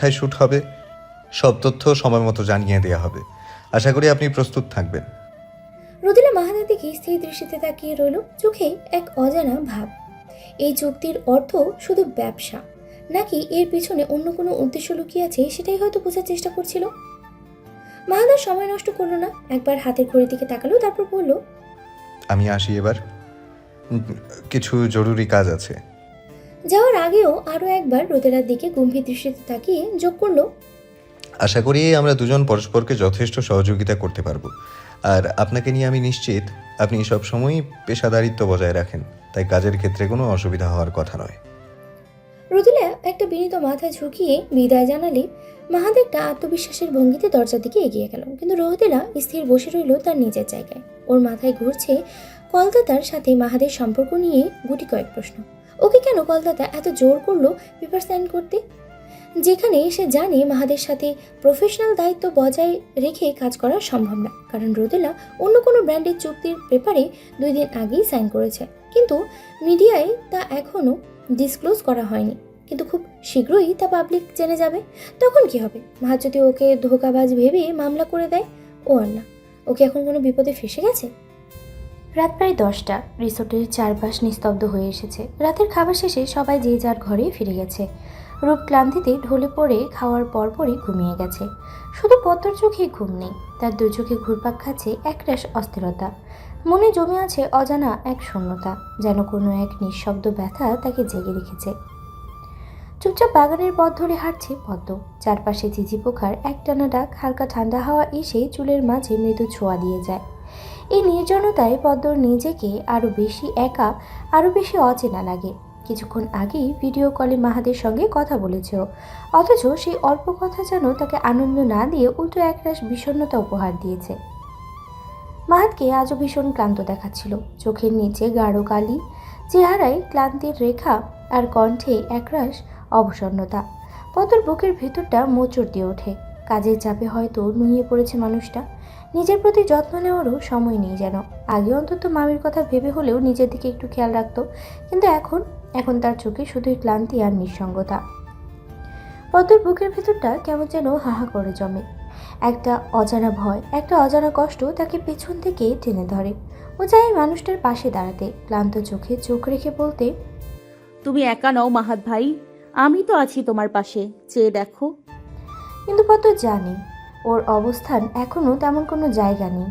কোথায় শ্যুট হবে সব তথ্য সময় মতো জানিয়ে দেওয়া হবে। আশা করি আপনি প্রস্তুত থাকবেন। রোদেলা মাহাদের দিকে স্থির দৃষ্টিতে তাকিয়ে রইল, চোখে এক অজানা ভাব। এই চুক্তির অর্থ শুধু ব্যবসা, নাকি এর পিছনে অন্য কোনো উদ্দেশ্য লুকিয়ে আছে, সেটাই হয়তো বোঝার চেষ্টা করছিল। মাহাদার সময় নষ্ট করলো না, একবার হাতের ঘড়ির দিকে তাকালো, তারপর বলল, আমি আসি এবার, কিছু জরুরি কাজ আছে। যাওয়ার আগেও আরো একবার রোদেলার দিকে গম্ভীর দৃষ্টিতে তাকিয়ে যোগ করলো, আশা করি আমরা দুজন পরস্পরকে যথেষ্ট সহযোগিতা করতে পারবো। আর আপনাকে নিয়ে আমি নিশ্চিত আপনি সবসময়ই পেশাদারিত্ব বজায় রাখেন, তাই কাজের ক্ষেত্রে কোনো অসুবিধা হওয়ার কথা নয়। রোদেলা একটা বিনীত মাথা ঝুঁকিয়ে বিদায় জানালে মাহাদেরটা আত্মবিশ্বাসের ভঙ্গিতে দরজার দিকে এগিয়ে গেল। কিন্তু রোদেলা স্থির বসে রইল তার নিজের জায়গায়। ওর মাথায় ঘুরছে কলকাতার সাথে মাহাদের সম্পর্ক নিয়ে গুটি কয়েক প্রশ্ন। ওকে কেন কলকাতা এত জোর করলো পেপার সাইন করতে, যেখানে সে জানে মাহাদের সাথে প্রফেশনাল দায়িত্ব বজায় রেখে কাজ করা সম্ভব না। কারণ রোদেলা অন্য কোনো ব্র্যান্ডের চুক্তির পেপারে 2 দিন আগেই সাইন করেছে, কিন্তু মিডিয়ায় তা এখনও ডিসক্লোজ করা হয়নি। কিন্তু খুব শীঘ্রই তা পাবলিক জেনে যাবে। তখন কি হবে? মাহাদ যদি ওকে ধোঁকাবাজ ভেবে মামলা করে দেয়? ও আল্লাহ, ওকে এখন কোনো বিপদে ফেসে গেছে। রাত প্রায় 10টা। রিসোর্টের চারপাশ নিস্তব্ধ হয়ে এসেছে। রাতের খাবার শেষে সবাই যে যার ঘরে ফিরে গেছে। রূপ ক্লান্তিতে ঢলে পড়ে খাওয়ার পরপরই ঘুমিয়ে গেছে। শুধু পদ্মর চোখে ঘুম নেই, তার 2 চোখে ঘুরপাক খাচ্ছে একরাশ অস্থিরতা। মনে জমে আছে অজানা এক শূন্যতা, যেন কোনো এক নিঃশব্দ ব্যথা তাকে জেগে রেখেছে। চুপচাপ বাগানের পথ ধরে হাঁটছে পদ্ম। চারপাশে ঝিঝি পোকার একটানা ডাক, হালকা ঠান্ডা হাওয়া এসে চুলের মাঝে মৃদু ছোঁয়া দিয়ে যায়। এই নির্জনতায় পদ্মর নিজেকে আরও বেশি একা, আরও বেশি অচেনা লাগে। কিছুক্ষণ আগেই ভিডিও কলে মাহাদের সঙ্গে কথা বলেছে ও, অথচ সেই অল্প কথা যেন তাকে আনন্দ না দিয়ে উল্টো একরাশ বিষণ্ণতা উপহার দিয়েছে। মাহাদকে আজও ভীষণ ক্লান্ত দেখাচ্ছিল। চোখের নিচে গাঢ় কালি, চেহারায় ক্লান্তির রেখা, আর কণ্ঠে একরাশ অবসন্নতা। পদ্মর বুকের ভেতরটা মোচড় দিয়ে ওঠে। কাজের চাপে হয়তো নুয়ে পড়েছে মানুষটা। নিজের প্রতি যত্ন নেওয়ারও সময় নেই যেন। আগে অন্তত মামির কথা ভেবে হলেও নিজের দিকে একটু খেয়াল রাখতো, কিন্তু এখন তার চোখে শুধুই ক্লান্তি আর নিঃসঙ্গতা। পদ্মর বুকের ভেতরটা কেমন যেন হাহা করে জমে। একটা অজানা ভয়, একটা অজানা কষ্ট তাকে পেছন থেকে টেনে ধরে। ও চায় মানুষটার পাশে দাঁড়াতে, ক্লান্ত চোখে চোখ রেখে বলতে, তুমি একা নও মাহাত ভাই, আমি তো আছি তোমার পাশে, চেয়ে দেখো। কিন্তু পদ্ম জানে ওর অবস্থান এখনও তেমন কোনো জায়গা নেই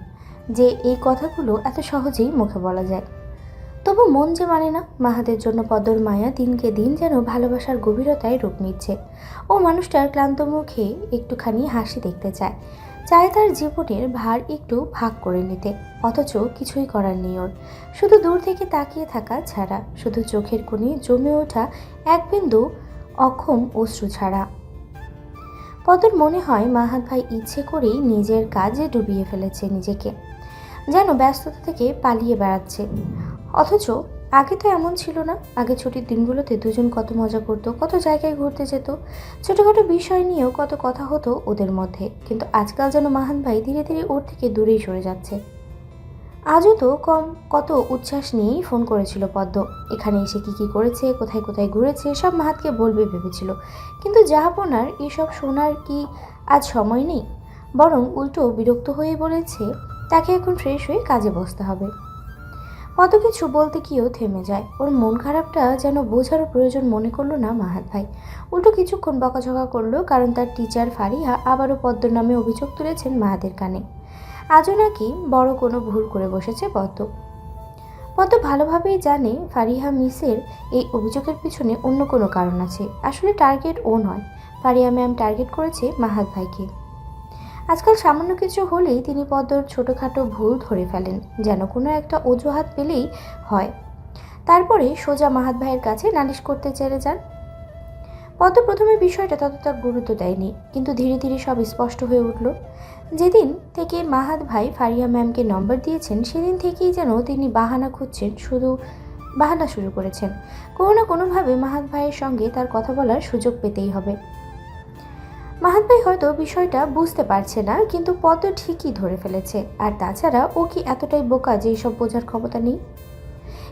যে এই কথাগুলো এত সহজেই মুখে বলা যায়। তবু মন যে মানে না। মাহাদের জন্য পদ্মর মায়া দিনকে দিন যেন ভালোবাসার গভীরতায় রূপ নিচ্ছে। ও মানুষটার ক্লান্ত মুখে একটুখানি হাসি দেখতে চায়, চায় তার জীবনের ভার একটু ভাগ করে নিতে। অথচ কিছুই করার নেই ওর, শুধু দূর থেকে তাকিয়ে থাকা ছাড়া, শুধু চোখের কোণে জমে ওঠা এক বিন্দু অক্ষম অশ্রু ছাড়া। পদ্মর মনে হয় মাহাত ভাই ইচ্ছে করেই নিজের কাজে ডুবিয়ে ফেলেছে নিজেকে, যেন ব্যস্ততা থেকে পালিয়ে বেড়াচ্ছে। অথচ আগে তো এমন ছিল না। আগে ছুটির দিনগুলোতে দুজন কত মজা করতো, কত জায়গায় ঘুরতে যেত, ছোটোখাটো বিষয় নিয়েও কত কথা হতো ওদের মধ্যে। কিন্তু আজকাল যেন মাহাত ভাই ধীরে ধীরে ওর থেকে দূরেই সরে যাচ্ছে। আজও তো কত উচ্ছ্বাস নিয়েই ফোন করেছিল পদ্ম। এখানে এসে কি করেছে, কোথায় কোথায় ঘুরেছে, সব মাহাতকে বলবে ভেবেছিল। কিন্তু জাহাপনার এসব শোনার কি আজ সময় নেই? বরং উল্টো বিরক্ত হয়ে বলেছে তাকে এখন ফ্রেশ হয়ে কাজে বসতে হবে। পদ্ম কিছু বলতে গিয়েও থেমে যায়। ওর মন খারাপটা যেন বোঝারও প্রয়োজন মনে করলো না মাহাত ভাই। উল্টো কিছুক্ষণ বকাঝকা করলো, কারণ তার টিচার ফারিহা আবারও পদ্মর নামে অভিযোগ তুলেছেন মাহাদের কানে। আজও নাকি বড় কোনো ভুল করে বসেছে পদ্ম। পদ্ম ভালোভাবেই জানে ফারিহা মিসের এই অভিযোগের পিছনে অন্য কোনো কারণ আছে। আসলে টার্গেট ও নয়, ফারিহা ম্যাম টার্গেট করেছে মাহাত ভাইকে। আজকাল সামান্য কিছু হলেই তিনি পদ্মর ছোটোখাটো ভুল ধরে ফেলেন, যেন কোনো একটা অজুহাত পেলেই হয়। তারপরে সোজা মাহাত ভাইয়ের কাছে নালিশ করতে চেয়ে যান। পদ্ম প্রথমে বিষয়টা ততটা গুরুত্ব দেয়নি, কিন্তু ধীরে ধীরে সব স্পষ্ট হয়ে উঠল। যেদিন থেকে মাহাত ভাই ফারিয়া ম্যামকে নম্বর দিয়েছেন, সেদিন থেকেই যেন তিনি বাহানা খুঁজছেন, শুধু বাহানা শুরু করেছেন। কোনো না কোনোভাবে মাহাত ভাইয়ের সঙ্গে তার কথা বলার সুযোগ পেতেই হবে। মাহাত ভাই হয়তো বিষয়টা বুঝতে পারছে না, কিন্তু পদ্ম ঠিকই ধরে ফেলেছে। আর তাছাড়া ও কি এতটাই বোকা যে এসব বোঝার ক্ষমতা নেই?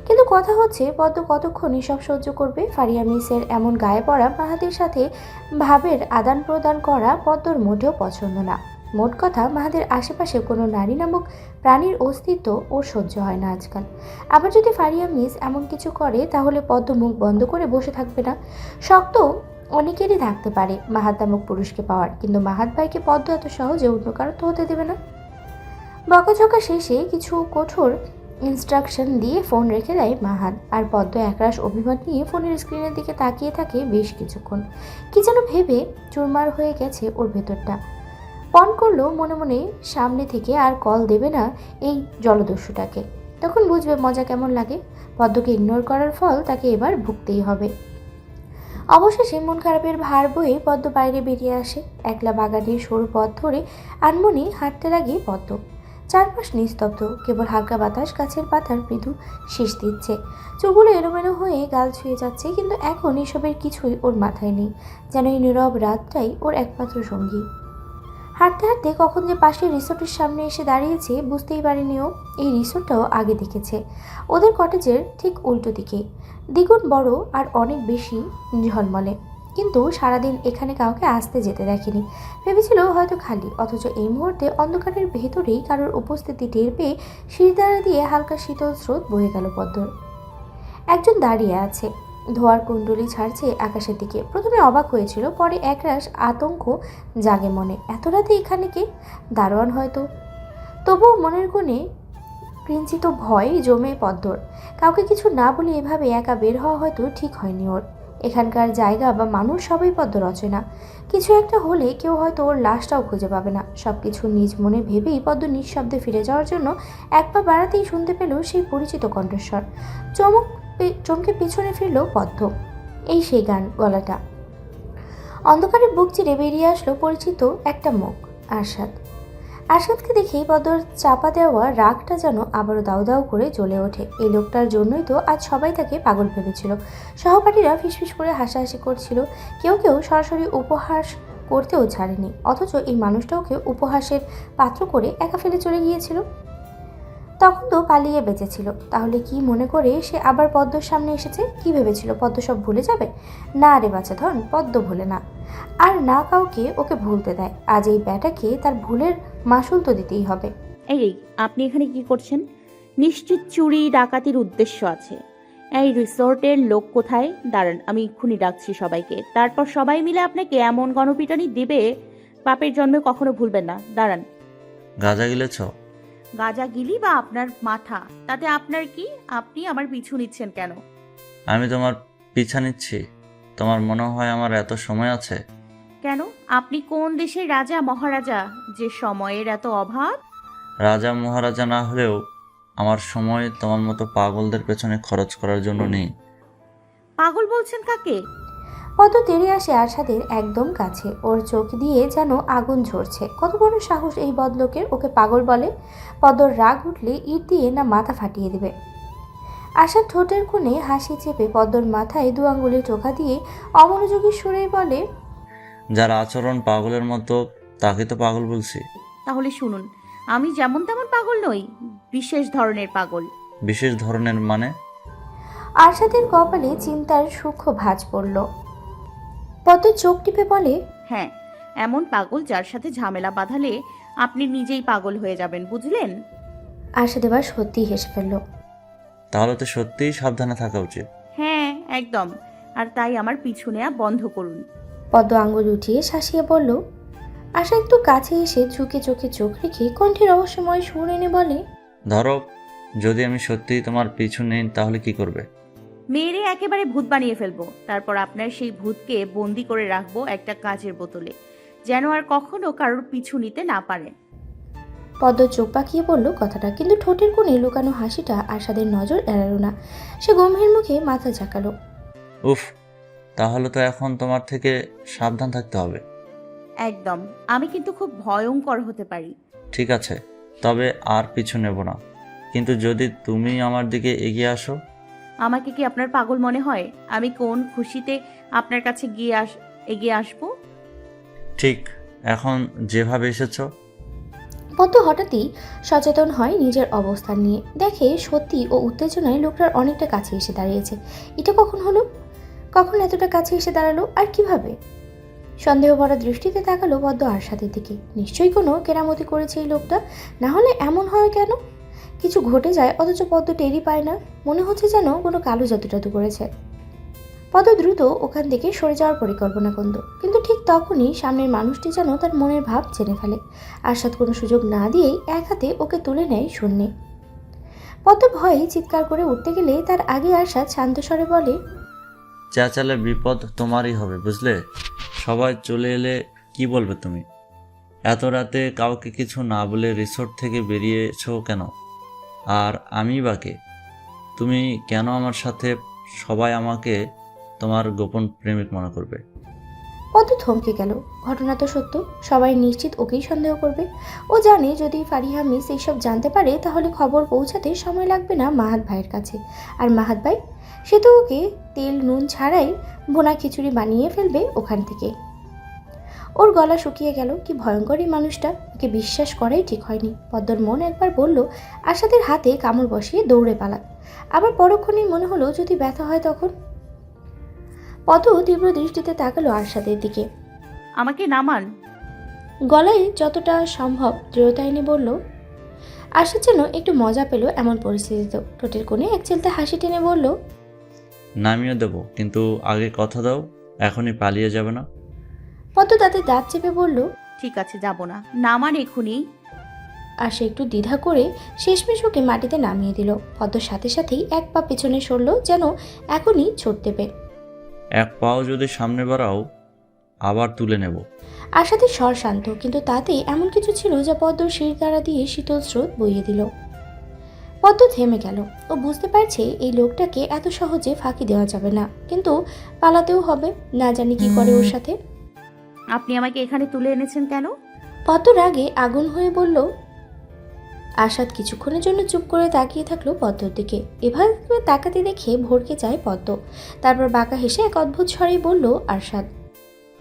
কিন্তু কথা হচ্ছে পদ্ম কতক্ষণ এসব সহ্য করবে। ফারিয়া মিসের এমন গায়ে পড়া মাহাদের সাথে ভাবের আদান প্রদান করা পদ্মর মোটেও পছন্দ না। মোট কথা, মাহাদের আশেপাশে কোনো নারী নামক প্রাণীর অস্তিত্ব ওর সহ্য হয় না আজকাল। আবার যদি ফারিয়া মিস এমন কিছু করে তাহলে পদ্ম মুখ বন্ধ করে বসে থাকবে না। শক্ত অনেকেরই থাকতে পারে মাহাত নামক পুরুষকে পাওয়ার, কিন্তু মাহাত ভাইকে পদ্ম এত সহজে অন্য কারো তো হতে দেবে না। বকাঝকা শেষে কিছু কঠোর ইনস্ট্রাকশন দিয়ে ফোন রেখে দেয় মাহাত, আর পদ্ম একরাশ অভিমান নিয়ে ফোনের স্ক্রিনের দিকে তাকিয়ে থাকে বেশ কিছুক্ষণ। কি যেন ভেবে চুরমার হয়ে গেছে ওর ভেতরটা। পণ করলো মনে মনে সামনে থেকে আর কল দেবে না এই জলদস্যুটাকে। তখন বুঝবে মজা কেমন লাগে। পদ্মকে ইগনোর করার ফল তাকে এবার ভুগতেই হবে। অবশেষে মন খারাপের ভার বয়ে পদ্ম বাইরে বেরিয়ে আসে। একলা বাগানের সরু পথ ধরে আনমনে হাঁটতে লাগে পদ্ম। চারপাশ নিস্তব্ধ, কেবল হালকা বাতাস গাছের পাতার মৃদু শীষ দিচ্ছে। চুলগুলো এলোমেলো হয়ে গাল ছুঁয়ে যাচ্ছে, কিন্তু এখন এসবের কিছুই ওর মাথায় নেই। যেন এই নীরব রাতটাই ওর একমাত্র সঙ্গী। হাঁটতে হাঁটতে কখন যে পাশের রিসোর্টের সামনে এসে দাঁড়িয়েছে বুঝতেই পারেনি ও। এই রিসোর্টটাও আগে দেখেছে, ওদের কটেজের ঠিক উল্টো দিকে, দ্বিগুণ বড় আর অনেক বেশি ঝলমলে। কিন্তু সারাদিন এখানে কাউকে আসতে যেতে দেখেনি। ভেবেছিল হয়তো খালি, অথচ এই মুহূর্তে অন্ধকারের ভেতরেই কারোর উপস্থিতি টের পেয়ে শিরদাঁড়া দিয়ে হালকা শীতল স্রোত বয়ে গেল পদ্মর। একজন দাঁড়িয়ে আছে, ধোয়ার কুণ্ডলি ছাড়ছে আকাশের দিকে। প্রথমে অবাক হয়েছিল, পরে একরাশ আতঙ্ক জাগে মনে। এত রাতে এখানে কে? দারোয়ান হয়তো। তবুও মনের কোণে কিঞ্চিত ভয় জমে পদ্মর। কাউকে কিছু না বলে এভাবে একা বের হওয়া হয়তো ঠিক হয়নি ওর। এখানকার জায়গা বা মানুষ সবাই পদ্মর অচেনা। কিছু একটা হলে কেউ হয়তো ওর লাশটাও খুঁজে পাবে না। সব কিছু নিজ মনে ভেবেই পদ্ম নিঃশব্দে ফিরে যাওয়ার জন্য এক পা বাড়াতেই শুনতে পেল সেই পরিচিত কণ্ঠস্বর। চমকে পিছনে ফিরল পদ্ম। এই সেই গান গলাটা। অন্ধকারে বুক চিরে বেরিয়ে আসলো পরিচিত একটা মুখ, আরশাদ। আরশাদকে দেখেই পদ্মর চাপা দেওয়া রাগটা যেন আবারও দাউ দাউ করে জ্বলে ওঠে। এই লোকটার জন্যই তো আজ সবাই তাকে পাগল ভেবেছিল। সহপাঠীরা ফিসফিস করে হাসাহাসি করছিল, কেউ কেউ সরাসরি উপহাস করতেও ছাড়েনি। অথচ এই মানুষটা ওকে উপহাসের পাত্র করে একা ফেলে চলে গিয়েছিল। তখন তো পালিয়ে বেঁচেছিল, তাহলে কি মনে করে সে আবার পদ্মর সামনে এসেছে? কি ভেবেছিল পদ্ম সব ভুলে যাবে? না রে বাছা ধন, পদ্ম ভুলে না, আর না কাউকে ওকে ভুলতে দেয়। আজ এই ব্যাটাকে তার ভুলের মাসুল তো দিতেই হবে। এই, আপনি এখানে কি করছেন? নিশ্চিত চুরি ডাকাতির উদ্দেশ্য আছে। এই রিসোর্টের লোক কোথায়? দাঁড়ান, আমি এক্ষুনি ডাকছি সবাইকে। তারপর সবাই মিলে আপনাকে এমন গণপিটানি দিবে, পাপের জন্মে কখনো ভুলবেন না। দাঁড়ান। গাঁজা গিলেছ? গাজা গিলি বা আপনার মাথা, তাতে আপনার কি? আপনি আমার পিছু নিচ্ছেন কেন? আমি তোমার পিছা নিচ্ছি? তোমার মনে হয় আমার এত সময় আছে? কেন? আপনি কোন দেশের রাজা মহারাজা যে সময়ের এত অভাব? রাজা মহারাজা না হলেও আমার সময় তোমার মতো পাগলদের পেছনে খরচ করার জন্য নেই। পাগল বলছেন কাকে? পদ্ম তেড়ে আসে আরশাদের একদম কাছে। ওর চোখ দিয়ে যেন আগুন ঝরছে। কত বড় সাহস এই বদলোকের, ওকে পাগল বলে! পদ্মর রাগ উঠলে ইট দিয়ে না মাথা ফাটিয়ে দেবে। আশার ঠোঁটের কোণে হাসি চেপে পদ্মর মাথায় দু আঙ্গুলে টোকা দিয়ে অমনোযোগী সুরে বলে, যার আচরণ পাগলের মতো তাকে তো পাগল বলছি। তাহলে শুনুন, আমি যেমন তেমন পাগল নই, বিশেষ ধরনের পাগল। বিশেষ ধরনের মানে? আরশাদের কপালে চিন্তার সূক্ষ্ম ভাঁজ পড়ল। পদ্ম চোখ টিপে বলে, হ্যাঁ, এমন পাগল যার সাথে ঝামেলা বাঁধালে আপনি নিজেই পাগল হয়ে যাবেন, বুঝলেন? আরশাদ এবার সত্যি হেসে ফেলল। তাহলে তো সত্যিই সাবধানে থাকা উচিত। হ্যাঁ, একদম। আর তাই আমার পিছু নেওয়া বন্ধ করুন। পদ্ম আঙুল উঠিয়ে শাসিয়ে বলল। আশা একটু কাছে এসে ঝুঁকে চোখে চোখ রেখে কণ্ঠে রহস্যময় সুর এনে বলে, ধরো, যদি আমি সত্যিই তোমার পিছু নেই তাহলে কি করবে? মেরে একেবারে ভূত বানিয়ে ফেলবো। তারপর আপনার সেই ভূতকে বন্দি করে রাখবো একটা কাচের বোতলে, যেন আর কখনো কারোর পিছু নিতে না পারে। পদ্ম চোখ পাকিয়ে বলল কথাটা, কিন্তু ঠোঁটের কোণে লুকানো হাসিটা আশাদের নজর এড়ালো না। সে গম্ভীর মুখে মাথা ঝাঁকালো। উফ, তাহলে তো এখন তোমার থেকে সাবধান থাকতে হবে। একদম। আমি কিন্তু খুব ভয়ঙ্কর হতে পারি। ঠিক আছে, তবে আর পিছু নেব না। কিন্তু যদি তুমি আমার দিকে এগিয়ে আসো? আমাকে কি আপনার পাগল মনে হয়? আমি কোন খুশিতে আপনার কাছে এগিয়ে আসবো? ঠিক এখন যেভাবে এসেছো। পদ্ম হঠাৎই সচেতন হয় নিজের অবস্থান নিয়ে। দেখে সত্যি ও উত্তেজনায় লোকটার অনেকটা কাছে এসে দাঁড়িয়েছে। এটা কখন হলো? কখন এতটা কাছে এসে দাঁড়ালো আর কিভাবে? সন্দেহ ভরা দৃষ্টিতে তাকালো পদ্ম আরশাদের দিকে। নিশ্চয়ই কোনো কেরামতি করেছে এই লোকটা, না হলে এমন হয় কেন? কিছু ঘটে যায় অথচ পদ্ম টেরই পায় না। মনে হচ্ছে যেন কোনো কালো জাদু টাদু করেছে। পদ্ম দ্রুত ওখান থেকে সরে যাওয়ার পরিকল্পনা করল, কিন্তু ঠিক তখনই সামনের মানুষটি যেন তার মনের ভাব জেনে ফেলে। আরশাদ কোনো সুযোগ না দিয়েই এক হাতে ওকে তুলে নেয় শূন্যে। পদ্ম ভয়ে চিৎকার করে উঠতে গেলে তার আগে আরশাদ শান্ত স্বরে বলে, চেঁচালে বিপদ তোমারই হবে, বুঝলে? সবাই চলে এলে কি বলবে তুমি? এত রাতে কাউকে কিছু না বলে রিসোর্ট থেকে বেরিয়েছো কেন? আর আমি বাকে, তুমি কেন আমার সাথে? সবাই আমাকে তোমার গোপন প্রেমিক মনে করবে। পদ্ম থমকে গেল। ঘটনা তো সত্য, সবাই নিশ্চিত ওকেই সন্দেহ করবে। ও জানে যদি ফারিহা মিস এইসব জানতে পারে তাহলে খবর পৌঁছাতে সময় লাগবে না মাহাত ভাইয়ের কাছে। আর মাহাত ভাই, সে তো ওকে তেল নুন ছাড়াই ভুনা খিচুড়ি বানিয়ে ফেলবে ওখান থেকে। ওর গলা শুকিয়ে গেল। কি ভয়ঙ্কর এই মানুষটা, ওকে বিশ্বাস করাই ঠিক হয়নি। পদ্মর মন একবার বলল আশাদের হাতে কামড় বসিয়ে দৌড়ে পালাক, আবার পরক্ষণেই মনে হলো যদি ব্যথা হয় তখন। পদ্ম তীব্র দৃষ্টিতে তাকালো আরশাদের দিকে। আমাকে নামান। গলায় যতটা সম্ভব দৃঢ়তা এনে বলল। আরশাদ যেন একটু মজা পেল এমন পরিস্থিতিতেও। ঠোঁটের কোণে এক চিলতে হাসি টেনে বলল, নামিয়ে দেবো, কিন্তু আগে কথা দাও এখনই পালিয়ে যাবে না। পদ্ম তাতে দাঁত চেপে বলল, ঠিক আছে, যাব না। নামান এক্ষুনি। আর সে একটু দ্বিধা করে শেষমেশ ওকে মাটিতে নামিয়ে দিল। পদ্মর সাথে সাথেই এক পা পেছনে সরল, যেন এখনই ছোট দেবে। এক পাও যদি সামনে বাড়াও আবার তুলে নেব। আরশাদের স্বর শান্ত, কিন্তু তাতে এমন কিছু ছিল যা পদ্মর শির দ্বারা দিয়ে শীতল স্রোত বইয়ে দিল। পদ্ম থেমে গেল। ও বুঝতে পারছে এই লোকটাকে এত সহজে ফাঁকি দেওয়া যাবে না, কিন্তু পালাতেও হবে। না জানি কি করে ওর সাথে। আপনি আমাকে এখানে তুলে এনেছেন কেন? পদ্ম রাগে আগুন হয়ে বলল। আরশাদ কিছুক্ষণের জন্য চুপ করে তাকিয়ে থাকলো পদ্মর দিকে। এভাবে তাকাতে দেখে ভড়কে যায় পদ্ম। তারপর বাঁকা হেসে এক অদ্ভুত স্বরেই বলল আরশাদ,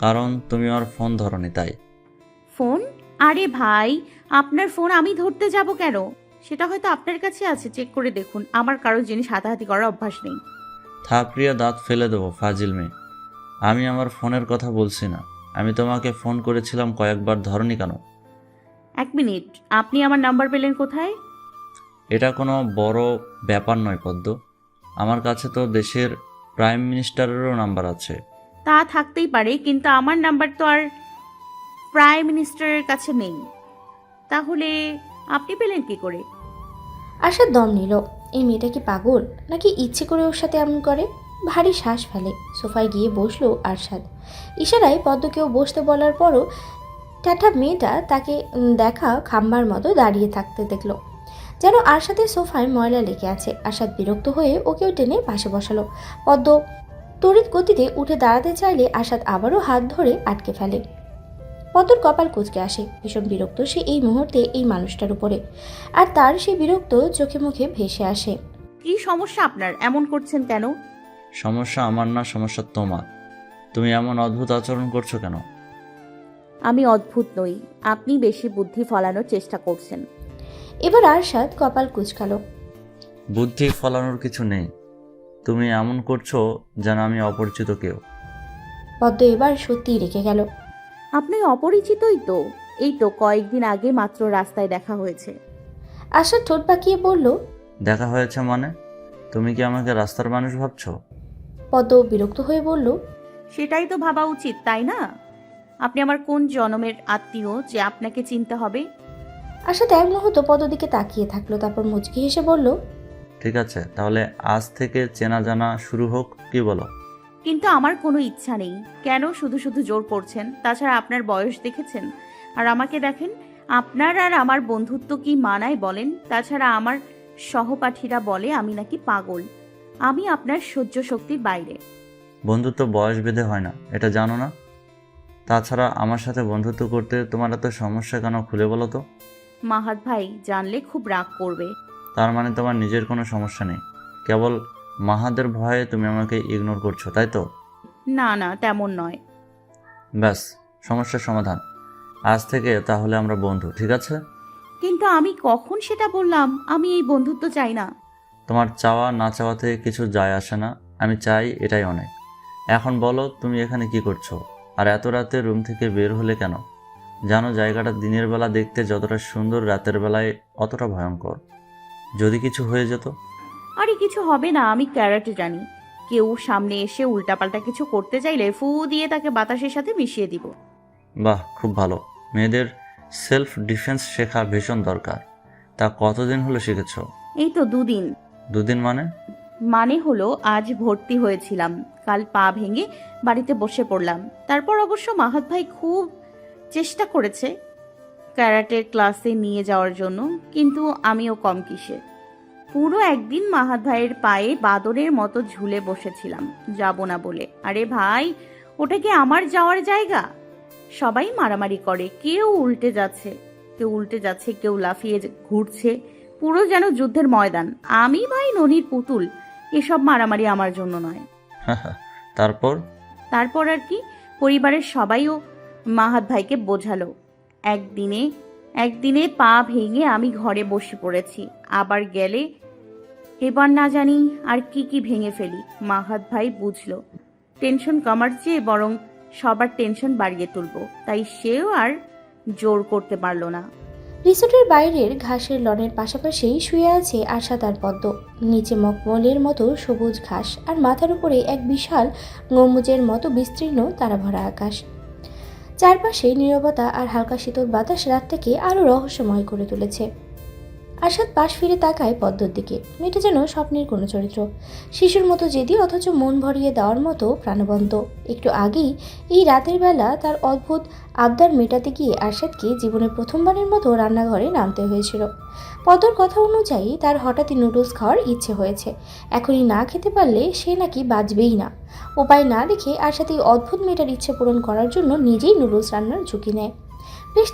কারণ তুমি আমার ফোন ধরনি তাই। ফোন? আরে ভাই, আপনার ফোন আমি ধরতে যাব কেন? সেটা হয়তো আপনার কাছে আছে, চেক করে দেখুন। আমার কারো জিনিস হাতাহাতি করার অভ্যাস নেই। থাপড়িয়ে দাঁত ফেলে দেবো ফাজিল মেয়ে। আমি আমার ফোনের কথা বলছি না। আমি তোমাকে ফোন করেছিলাম কয়েকবার, ধরনি কেন? এক মিনিট, আপনি আমার নাম্বার পেলেন কোথায়? এটা কোনো বড় ব্যাপার নয় পদ্ম। আমার কাছে তো দেশের প্রাইম মিনিস্টারেরও নাম্বার আছে। তা থাকতেই পারে, কিন্তু আমার নাম্বার তো আর প্রাইম মিনিস্টারের কাছে নেই। তাহলে আপনি পেলেন কি করে? আরশাদ দম নিল। এই মেয়েটা কি পাগল, নাকি ইচ্ছে করে ওর সাথে এমন করে? ভারী শ্বাস ফেলে সোফায় গিয়ে বসলো আরশাদ। ইশারায় পদ্মকেও বসতে বলার পরও ট্যাঠা মেয়েটা তাকে দেখা খাম্বার মতো দাঁড়িয়ে থাকতে দেখলো, যেন আরশাদের সোফায় ময়লা লেগে আছে। আরশাদ বিরক্ত হয়ে ওকেও টেনে পাশে বসালো। পদ্ম তড়িৎ গতিতে উঠে দাঁড়াতে চাইলে আরশাদ আবারও হাত ধরে আটকে ফেলে। পদ্মর কপাল কুঁচকে আসে। ভীষণ বিরক্ত সে এই মুহূর্তে এই মানুষটার উপরে, আর তার সেই বিরক্ত চোখে মুখে ভেসে আসে। কি সমস্যা আপনার? এমন করছেন কেন? সমস্যা আমার না, সমস্যা তোমার। তুমি এমন অদ্ভুত আচরণ করছো কেন? আমি অদ্ভুত নই, আপনি বেশি বুদ্ধি ফলানোর চেষ্টা করছেন। এবার আরশাদ কপাল কুঁচকালো। বুদ্ধি ফলানোর কিছু নেই। তুমি এমন করছো যেন আমি অপরিচিত কেউ। পদ্ম এবার সত্যিই রেখে গেল। আপনি অপরিচিতই তো। এই তো কয়েকদিন আগে মাত্র রাস্তায় দেখা হয়েছে। আরশাদ ঠোঁট পাকিয়ে বলল। দেখা হয়েছে মানে? তুমি কি আমাকে রাস্তার মানুষ ভাবছো? পদ্ম বিরক্ত হয়ে বলল। সেটাই তো ভাবা উচিত, তাই না? আপনি আমার কোন জনমের আত্মীয় যে আপনাকে চিনতে হবে? আরশাদ এক মুহূর্ত পদ্ম দিকে তাকিয়ে থাকলো, তারপর মুচকি হেসে বলল। ঠিক আছে, তাহলে আজ থেকে চেনা জানা শুরু হোক, কি বলো? কিন্তু আমার কোনো ইচ্ছা নেই। কেন শুধু শুধু জোর করছেন? তাছাড়া আপনার বয়স দেখেছেন, আর আমাকে দেখেন। আপনার আর আমার বন্ধুত্ব কি মানায় বলেন? তাছাড়া আমার সহপাঠীরা বলে আমি নাকি পাগল। আমি আপনার সহ্য শক্তির বাইরে। বন্ধুত্ব বয়স ভেদে হয় না, এটা জানো না? তাছাড়া আমার সাথে বন্ধুত্ব করতে তোমার এত সমস্যা কেন, খুলে বলো তো? মাহাত ভাই জানলে খুব রাগ করবে। তার মানে তোমার নিজের কোনো সমস্যা নেই, কেবল মাহাদের ভয়ে তুমি আমাকে ইগনোর করছো, তাই তো? না না, তেমন নয়। ব্যাস, সমস্যার সমাধান। আজ থেকে তাহলে আমরা বন্ধু, ঠিক আছে? কিন্তু আমি কখন সেটা বললাম? আমি এই বন্ধুত্ব চাই না। তোমার চাওয়া না চাওয়াতে কিছু যায় আসে না, আমি চাই এটাই অনেক। এখন বলো তুমি এখানে কি করছো, আর এত রাতে রুম থেকে বের হলে কেন? জানো জায়গাটা দিনের বেলা দেখতে যতটা সুন্দর রাতের বেলায় অতটা ভয়ঙ্কর। যদি কিছু হয়ে যেত? আরে কিছু হবে না, আমি ক্যারাটে জানি। কেউ সামনে এসে উল্টাপাল্টা কিছু করতে চাইলে ফু দিয়ে তাকে বাতাসের সাথে মিশিয়ে দিব। বাহ, খুব ভালো। মেয়েদের সেলফ ডিফেন্স শেখা ভীষণ দরকার। তা কতদিন হলো শিখেছো? এই তো 2 দিন। 2 দিন মানে? মানে হলো আজ ভর্তি হয়েছিলাম, কাল পা ভেঙে বাড়িতে বসে পড়লাম। তারপর অবশ্য মাহাত ভাই খুব চেষ্টা করেছে ক্যারাটের ক্লাসে নিয়ে যাওয়ার জন্য, কিন্তু আমিও কম কিসে। পুরো একদিন মাহাত ভাইয়ের পায়ে বাদরের মতো ঝুলে বসেছিলাম যাব না বলে। আরে ভাই, ওটা কি আমার যাওয়ার জায়গা? সবাই মারামারি করে, কেউ উল্টে যাচ্ছে, কেউ লাফিয়ে ঘুরছে, পুরো যেন যুদ্ধের ময়দান। আমি ভাই ননির পুতুল, এসব মারামারি আমার জন্য নয়। তারপর? তারপর আর কি, পরিবারের সবাইও মাহাত ভাইকে বোঝালো। একদিনে পা ভেঙে আমি ঘরে বসে পড়েছি, আবার গেলে এবার না জানি আর কি কি ভেঙে ফেলি। মাহাত ভাই বুঝলো টেনশন কমার চেয়ে বরং সবার টেনশন বাড়িয়ে তুলবো, তাই সেও আর জোর করতে পারলো না। রিসোর্টের বাইরের ঘাসের লনের পাশাপাশি শুয়ে আছে আশাদ আর পদ্ম। নিচে মখমলের মতো সবুজ ঘাস, আর মাথার উপরে এক বিশাল গম্বুজের মতো বিস্তীর্ণ তারাভরা আকাশ। চারপাশে নীরবতা আর হালকা শীতল বাতাস রাতটাকে আরো রহস্যময় করে তুলেছে। আশাদ পাশ ফিরে তাকায় পদ্মর দিকে। মেয়েটা যেন স্বপ্নের কোনো চরিত্র, শিশুর মতো জেদি অথচ মন ভরিয়ে দেওয়ার মতো প্রাণবন্ত। একটু আগেই এই রাতের বেলা তার অদ্ভুত আবদার মেটাতে গিয়ে আশাদকে জীবনের প্রথমবারের মতো রান্নাঘরে নামতে হয়েছিল। পদ্মর কথা অনুযায়ী তার হঠাৎই নুডলস খাওয়ার ইচ্ছে হয়েছে। এখনই না খেতে পারলে সে নাকি বাঁচবেই না। উপায় না দেখে আশাদ এই অদ্ভুত মেয়েটার ইচ্ছে পূরণ করার জন্য নিজেই নুডলস রান্নার ঝুঁকি নেয়। বেশ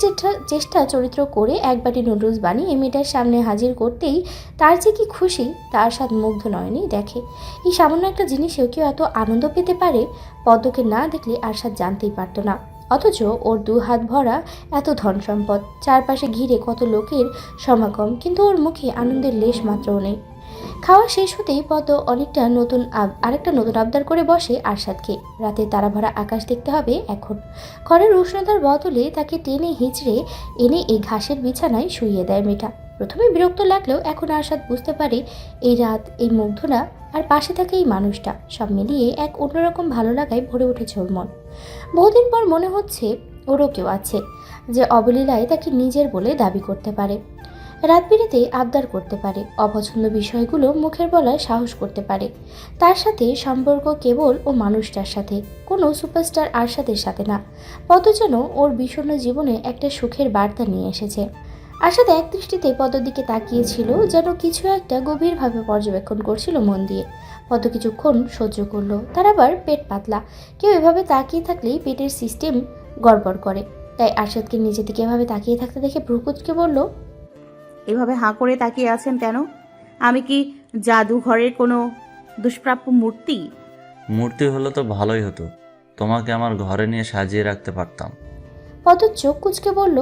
চেষ্টা চরিত্র করে এক বাটি নুডলস বানিয়ে মেয়েটার সামনে হাজির করতেই তার যে কি খুশি তার সাথ মুগ্ধ নয়নেই দেখে। এই সামান্য একটা জিনিসেও কেউ এত আনন্দ পেতে পারে, পদ্মকে না দেখলে আরশাদ জানতেই পারত না। অথচ ওর 2 হাত ভরা এত ধন সম্পদ, চারপাশে ঘিরে কত লোকের সমাগম, কিন্তু ওর মুখে আনন্দের লেশ মাত্রও নেই। খাওয়া শেষ হতেই পদ্ম আরেকটা নতুন আবদার করে বসে আরশাদকে। রাতে তারাভরা আকাশ দেখতে হবে এখন। ঘরের উষ্ণতার বদলে তাকে টেনে হিঁচড়ে এনে এই ঘাসের বিছানায় শুইয়ে দেয় মেয়েটা। প্রথমে বিরক্ত লাগলেও এখন আরশাদ বুঝতে পারে এই রাত, এই মুগ্ধরা আর পাশে থাকে এই মানুষটা, সব মিলিয়ে এক অন্যরকম ভালো লাগায় ভরে উঠেছে ওর মন। বহুদিন পর মনে হচ্ছে ওরও কেউ আছে যে অবলীলায় তাকে নিজের বলে দাবি করতে পারে, রাত বিরেতে আবদার করতে পারে, অপছন্দ বিষয়গুলো মুখের বলায় সাহস করতে পারে। তার সাথে সম্পর্ক কেবল ও মানুষটার সাথে, কোনো সুপারস্টার আরশাদের সাথে না। পদ্ম যেন ওর বিষণ্ণ জীবনে একটা সুখের বার্তা নিয়ে এসেছে। আরশাদ এক দৃষ্টিতে পদ্মর দিকে তাকিয়েছিল, যেন কিছু একটা গভীরভাবে পর্যবেক্ষণ করছিল মন দিয়ে। পদ্ম কিছুক্ষণ সহ্য করলো, তার আবার পেট পাতলা। কেউ এভাবে তাকিয়ে থাকলেই পেটের সিস্টেম গড়বড় করে। তাই আরশাদকে নিজে থেকে এভাবে তাকিয়ে থাকতে দেখে ভ্রুকুচকে বলল, এভাবে হাঁ করে তাকিয়ে আছেন কেন? আমি কি জাদুঘরের কোনো দুষ্প্রাপ্য মূর্তি? মূর্তি হলে তো ভালোই হতো, তোমাকে আমার ঘরে নিয়ে সাজিয়ে রাখতে পারতাম। পদ্ম চোখ কুচকে বলল,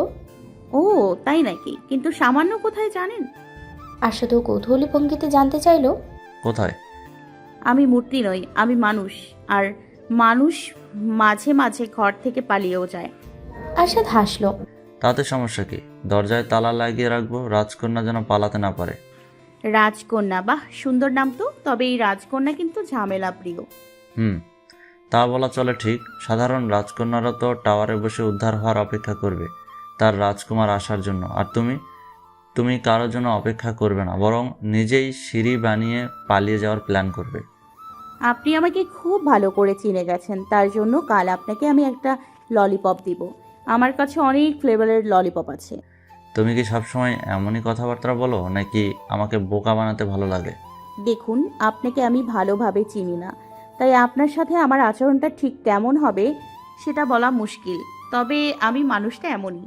ও তাই নাকি? কিন্তু সামান্য কোথায় জানেন? আরশাদও কৌতূহলী ভঙ্গিতে জানতে চাইল, কোথায়? আমি মূর্তি নই, আমি মানুষ। আর মানুষ মাঝে মাঝে ঘর থেকে পালিয়েও যায়। আরশাদ হাসল। তাতে সমস্যা কি? দরজায় তালা লাগিয়ে রাখবো, রাজকন্যা যেন পালাতে না পারে। রাজকন্যা? বাহ, সুন্দর নাম তো। তবে এই রাজকন্যা কিন্তু ঝামেলা প্রিয়। তা বলা চলে ঠিক। সাধারণ রাজকন্যারা তো টাওয়ারে বসে উদ্ধার হওয়ার অপেক্ষা করবে তার রাজকুমার আসার জন্য, আর তুমি কারোর জন্য অপেক্ষা করবে না, বরং নিজেই সিঁড়ি বানিয়ে পালিয়ে যাওয়ার প্ল্যান করবে। আপনি আমাকে খুব ভালো করে চিনে গেছেন, তার জন্য কাল আপনাকে আমি একটা ললিপপ দিব। আমার কাছে অনেক ফ্লেভারের ললিপপ আছে। তুমি কি সবসময় এমনই কথাবার্তা বলো, নাকি আমাকে বোকা বানাতে ভালো লাগে? দেখুন, আপনাকে আমি ভালোভাবে চিনি না, তাই আপনার সাথে আমার আচরণটা ঠিক কেমন হবে সেটা বলা মুশকিল। তবে আমি মানুষটা এমনই,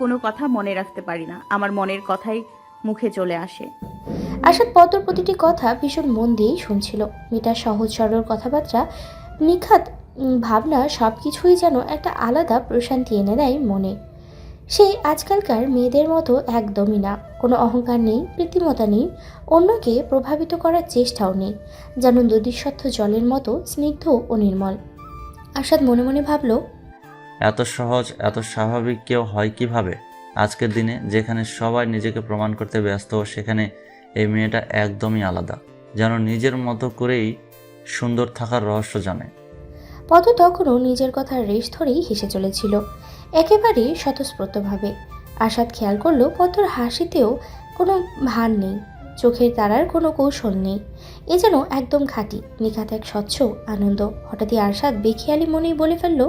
কোনো কথা মনে রাখতে পারি না, আমার মনের কথাই মুখে চলে আসে। আরশাদ পদ্মর প্রতিটি কথা ভীষণ মন দিয়েই শুনছিল। মেয়েটার সহজ সরল কথাবার্তা, নিখাত ভাবনা সব কিছুই যেন একটা আলাদা প্রশান্তি এনে দেয় মনে। সে আজকালকার মেয়েদের মতো একদমই না। কোনো অহংকার নেই, কৃত্রিমতা নেই, অন্যকে প্রভাবিত করার চেষ্টাও নেই, যেন নদীস্বচ্ছ জলের মতো স্নিগ্ধ ও নির্মল। আশাদ মনে মনে ভাবল, এত সহজ এত স্বাভাবিক কেউ হয় কিভাবে? আজকের দিনে যেখানে সবাই নিজেকে প্রমাণ করতে ব্যস্ত, সেখানে এই মেয়েটা একদমই আলাদা, যেন নিজের মতো করেই সুন্দর থাকার রহস্য জানে। পদ্ম তখনও নিজের কথার রেশ ধরেই হেসে চলেছিল, একেবারে স্বতঃস্ফূর্তভাবে। আশাদ খেয়াল করলো পদ্মর হাসিতেও কোনো ভান নেই, চোখের তারার কোনো কৌশল নেই। এ যেন একদম খাঁটি নিখাত এক স্বচ্ছ আনন্দ। হঠাৎই আশাদ বেখেয়ালি মনেই বলে ফেলল,